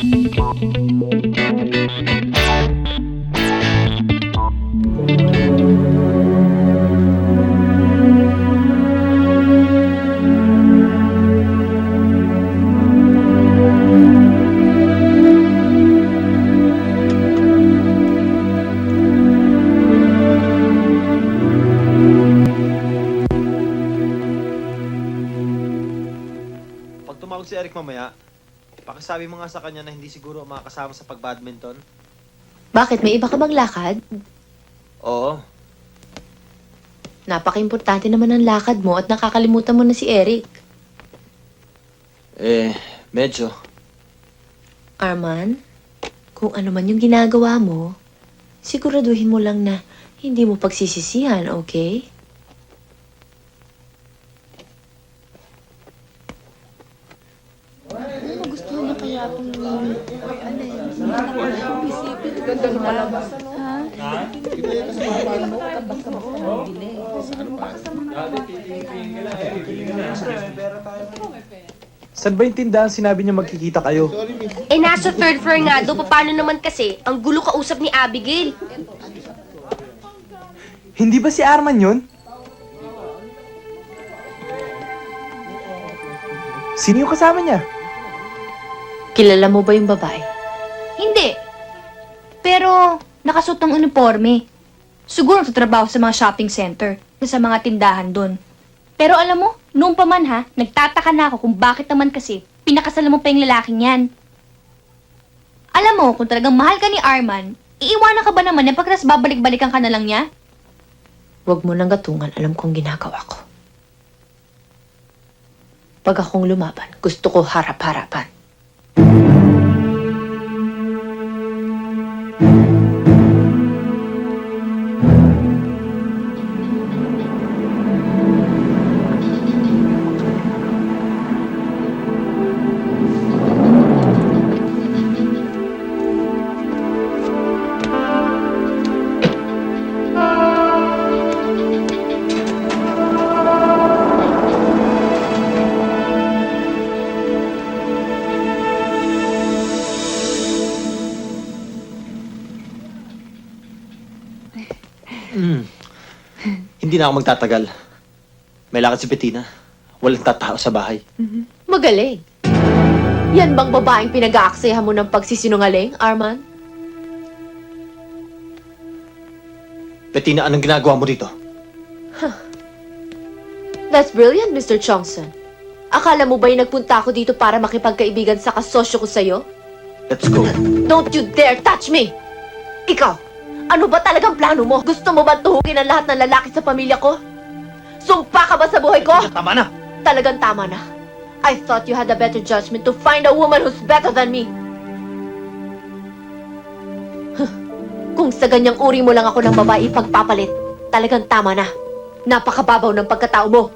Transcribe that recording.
Pag tumawag si Eric mamaya, pakisabi mo nga sa kanya na hindi siguro makakasama sa pag-badminton. Bakit? May iba ka bang lakad? Oo. Napaka-importante naman ang lakad mo at nakakalimutan mo na si Eric. Medyo. Arman, kung ano man yung ginagawa mo, siguraduhin mo lang na hindi mo pagsisisihan, okay? Saan ba yung tindahan sinabi niya magkikita kayo? Eh, nasa third floor nga daw. Paano naman kasi? Ang gulo kausap ni Abigail. Hindi ba si Arman yun? Sino yung kasama niya? Kilala mo ba yung babae? Hindi. Pero, nakasuot ng uniforme. Siguro tatrabaho sa mga shopping center, sa mga tindahan doon. Pero alam mo, noong pa man ha, nagtataka na ako kung bakit naman kasi pinakasalan mo pa yung lalaking yan. Alam mo, kung talagang mahal ka ni Arman, iiwanan ka ba naman na pagkas babalik-balikan ka na lang niya? Huwag mo nang gatungan, alam kong ginagawa ko. Pag akong lumaban, gusto ko harap-harapan. Hindi na ako magtatagal. May lakad si Bettina. Walang tatao sa bahay. Magaling. Yan bang babaeng pinag-aaksayahan mo ng pagsisinungaling, Arman? Bettina, anong ginagawa mo dito? That's brilliant, Mr. Chongson. Akala mo ba yung nagpunta ako dito para makipagkaibigan sa kasosyo ko sa'yo? Let's go. Don't you dare touch me! Ikaw, ano ba talagang plano mo? Gusto mo ba tuhugin ang lahat ng lalaki sa pamilya ko? Sumpa ka ba sa buhay ko? Tama na! Talagang tama na. I thought you had a better judgment to find a woman who's better than me. Kung sa ganyang uri mo lang ako ng babae pagpapalit, talagang tama na. Napakababaw ng pagkatao mo.